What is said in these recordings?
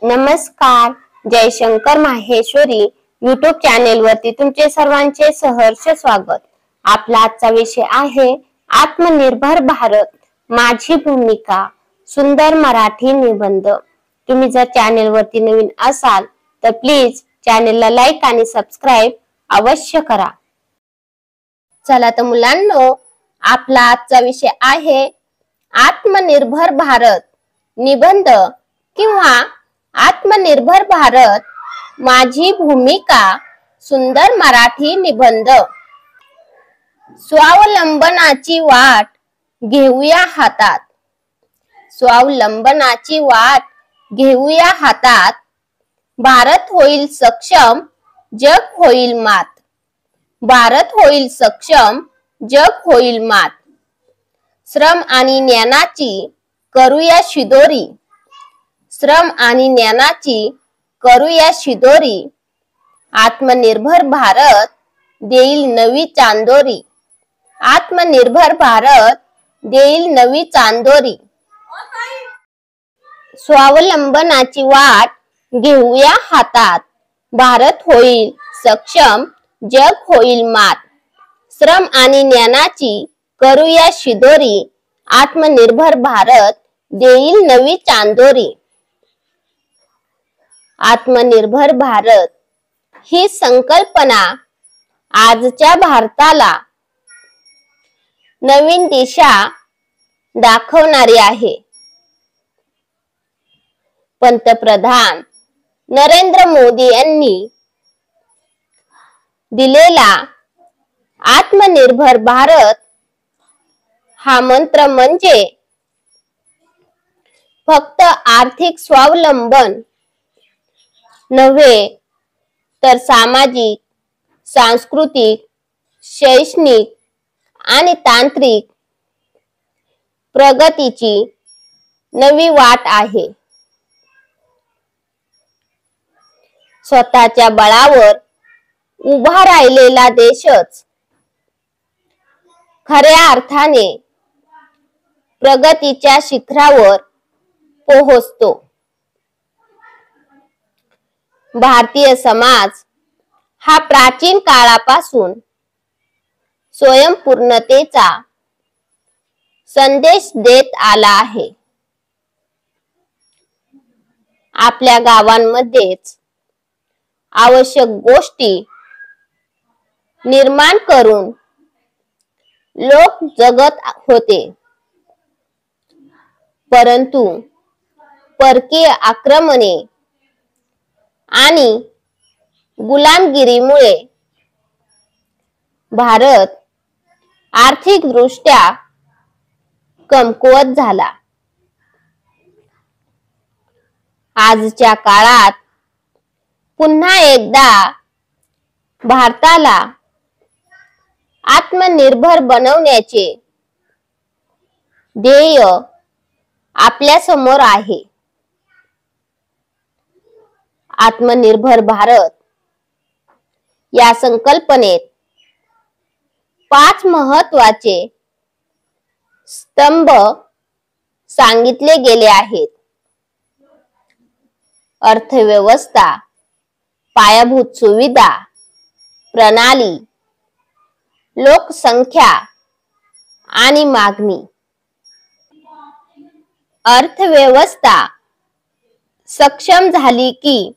नमस्कार, Jaishankar Maheshwari YouTube channel वरती तुमचे सर्वांचे सहर्ष स्वागत। आपला आजचा विषय आहे आत्मनिर्भर भारत, माझी भूमिका, सुंदर मराठी निबंध। तुम्ही जर चॅनेल वरती नवीन असाल तर प्लीज चॅनेलला लाईक आणि सबस्क्राइब अवश्य करा। चला तर मुलांनो, आपला आजचा विषय आहे आत्मनिर्भर भारत निबंध किंवा आत्मनिर्भर भारत, माझी भूमिका, सुंदर मराठी निबंध। स्वावलंबनाची वाट घेऊया हातात, स्वावलंबनाची वाट घेऊया हातात। भारत होईल सक्षम, जग होईल मात, भारत होईल सक्षम, जग होईल मात। श्रम आणि ज्ञानाची करूया शिदोरी, श्रम आणि ज्ञानाची करूया शिदोरी। आत्मनिर्भर भारत देईल नवी चांदोरी, आत्मनिर्भर भारत देईल नवी चांदोरी। स्वावलंबनाची वाट घेऊया हातात, भारत होईल सक्षम, जग होईल मात। श्रम आणि ज्ञानाची करूया शिदोरी, आत्मनिर्भर भारत देईल नवी चांदोरी। आत्मनिर्भर भारत ही संकल्पना आजच्या भारताला नवीन दिशा दाखवणारी आहे। पंतप्रधान नरेंद्र मोदी यांनी दिलेला आत्मनिर्भर भारत हा मंत्र म्हणजे फक्त आर्थिक स्वावलंबन नव्हे तर सामाजिक, सांस्कृतिक, शैक्षणिक आणि तांत्रिक प्रगतीची नवी वाट आहे। स्वतःच्या बळावर उभा राहिलेला देशच खऱ्या अर्थाने प्रगतीच्या शिखरावर पोहोचतो। भारतीय समाज हा प्राचीन काळापासून स्वयंपूर्णतेचा संदेश देत आला आहे। आपल्या गावांमध्येच आवश्यक गोष्टी निर्माण करून लोक जगत होते, परंतु परकीय आक्रमणे आणि गुलामगिरीमुळे भारत आर्थिकदृष्ट्या कमकुवत झाला। आजच्या काळात पुन्हा एकदा भारताला आत्मनिर्भर बनवण्याचे ध्येय आपल्या समोर आहे। आत्मनिर्भर भारत या संकल्पनेत 5 महत्त्वाचे स्तंभ सांगितले गेले आहेत। अर्थव्यवस्था, पायाभूत सुविधा, प्रणाली, लोकसंख्या आणि मागणी। अर्थव्यवस्था सक्षम झाली की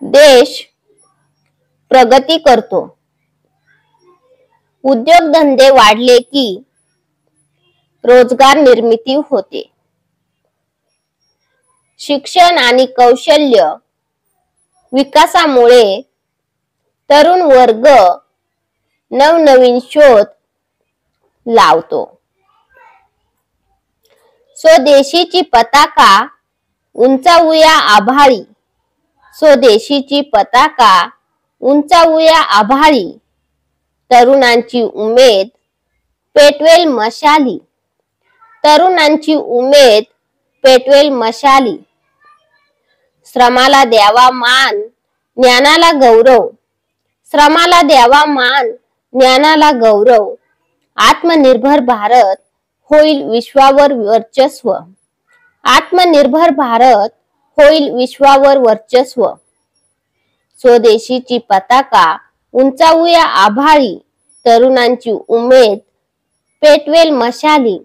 देश प्रगती करतो, उद्योगधंदे वाढले की रोजगार निर्मिती होते, शिक्षण आणि कौशल्य विकासामुळे तरुण वर्ग नवनवीन शोध लावतो। स्वदेशीची पताका उंचावूया आभाळी, स्वदेशीची पताका उंचावूया आभाळी। तरुणांची उमेद पेटवेल मशाली, तरुणांची उमेद पेटवेल मशाली। श्रमाला द्यावा मान, ज्ञानाला गौरव, श्रमाला द्यावा मान, ज्ञानाला गौरव। आत्मनिर्भर भारत होईल विश्वावर वर्चस्व, आत्मनिर्भर भारत होईल विश्वावर वर्चस्व. स्वदेशीची पताका उंचावूया आभाळी, तरुणांची उमेद पेटवेल मशाली.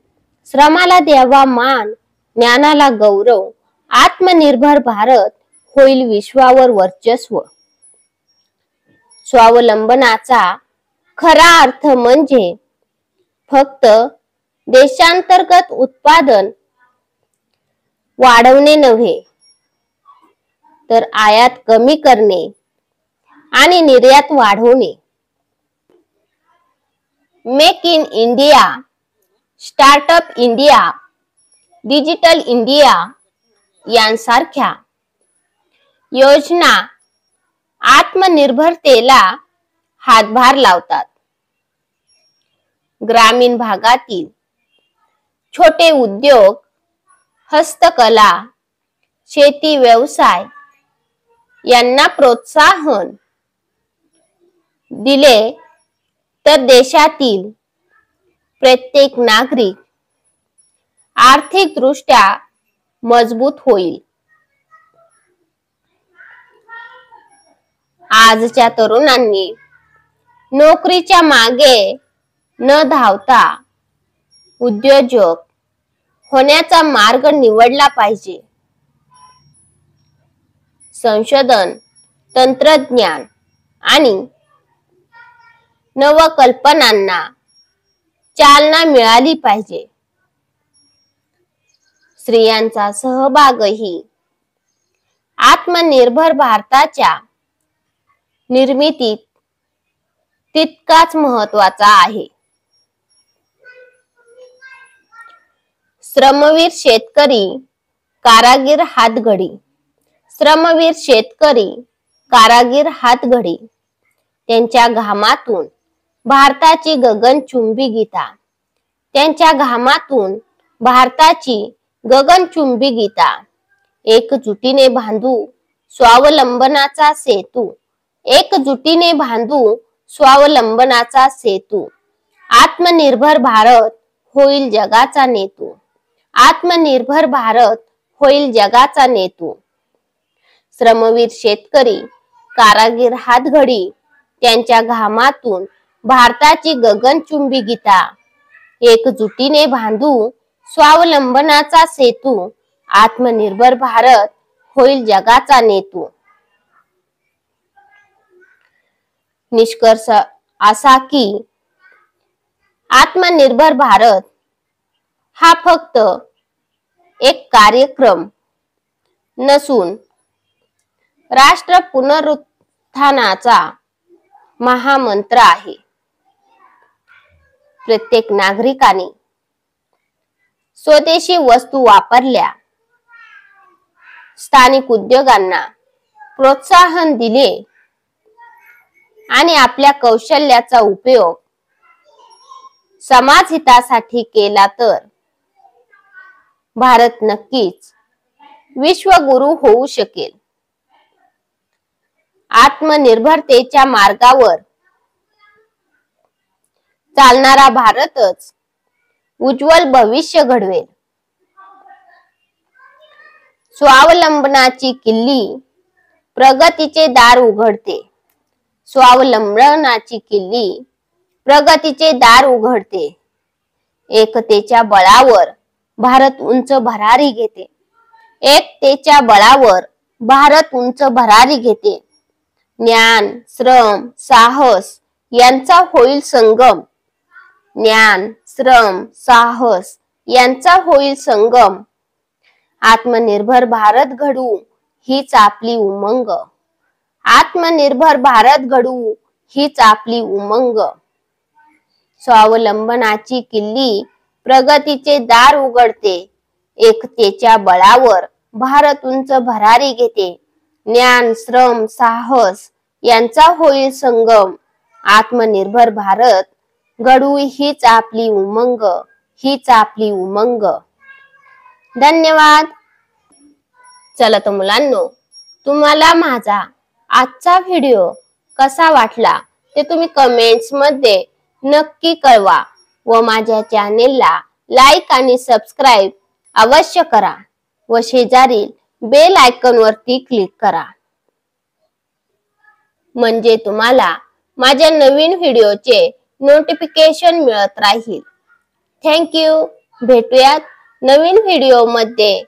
श्रमाला द्यावा मान, ज्ञानाला गौरव, आत्मनिर्भर भारत होईल विश्वावर वर्चस्व. स्वावलंबनाचा खरा अर्थ म्हणजे फक्त देशांतर्गत उत्पादन वाढवणे नव्हे, तर आयात कमी करणे आणि निर्यात वाढवणे. Make in India, startup India, digital India यांसारख्या योजना आत्मनिर्भरतेला हातभार लावतात. ग्रामीण भागातील छोटे उद्योग, हस्तकला, शेती व्यवसाय यांना प्रोत्साहन दिले तर देशातील प्रत्येक नागरिक आर्थिकदृष्ट्या मजबूत होईल. आजच्या तरुणांनी नोकरीच्या मागे न धावता उद्योजक होण्याचा मार्ग निवडला पाहिजे. संशोधन, तंत्रज्ञान आणि नवकल्पनांना चालना मिळाली पाहिजे. स्त्रियांचा सहभागही आत्मनिर्भर भारताच्या निर्मितीत तितकाच महत्त्वाचा आहे. श्रमवीर शेतकरी, कारागीर हातघडी. श्रमवीर शेतकरी, कारागीर हातघडी. त्यांच्या घामातून भारताची गगनचुंबी गीता. त्यांच्या घामातून भारताची गगनचुंबी गीता. एकजुटीने बांधू स्वावलंबनाचा सेतू. एकजुटीने बांधू स्वावलंबनाचा सेतू. आत्मनिर्भर भारत होईल जगाचा नेतू. आत्मनिर्भर भारत होईल जगाचा नेतू. श्रमवीर शेतकरी, कारागीर हातघडी. त्यांच्या घामातून भारताची गगनचुंबी गीता. एकजुटीने बांधू स्वावलंबनाचा सेतू. आत्मनिर्भर भारत होईल जगाचा नेतू. निष्कर्ष असा की आत्मनिर्भर भारत हा फक्त एक कार्यक्रम नसून राष्ट्र पुनरुत्थानाचा महामंत्र आहे. प्रत्येक नागरिकाने स्वदेशी वस्तू वापरल्या, स्थानिक उद्योगांना प्रोत्साहन दिले आणि आपल्या कौशल्याचा उपयोग समाज हितासाठी केला तर भारत नक्कीच विश्वगुरु होऊ शकेल. आत्मनिर्भरतेच्या मार्गावर चालणारा भारतच उज्ज्वल भविष्य घडवेल. स्वावलंबनाची किल्ली प्रगतीचे दार उघडते. स्वावलंबनाची किल्ली प्रगतीचे दार उघडते. एकतेच्या बळावर भारत उंच भरारी घेते. एकतेच्या बळावर भारत उंच भरारी घेते. ज्ञान, श्रम, साहस यांचा होईल संगम. ज्ञान, श्रम, साहस यांचा होईल संगम. आत्मनिर्भर भारत घडवू हीच आपली उमंग. आत्मनिर्भर भारत घडवू हीच आपली उमंग. स्वावलंबनाची किल्ली प्रगतीचे दार उघडते. एकतेच्या बळावर भारत उंच भरारी घेते. ज्ञान, श्रम, साहस यांचा होईल संगम. आत्मनिर्भर भारत घडवू हीच आपली उमंग. हीच आपली उमंग. धन्यवाद. चला तर मुलांनो, तुम्हाला माझा आजचा व्हिडिओ कसा वाटला ते तुम्ही कमेंट्स मध्ये नक्की कळवा व माझ्या चॅनेलला लाईक आणि सबस्क्राईब अवश्य करा व शेजारील बेल आयकॉन वरती क्लिक करा, म्हणजे तुम्हाला माझ्या नवीन व्हिडिओचे नोटिफिकेशन मिळत राहील। Thank you. भेटूयात नवीन व्हिडिओ मध्ये।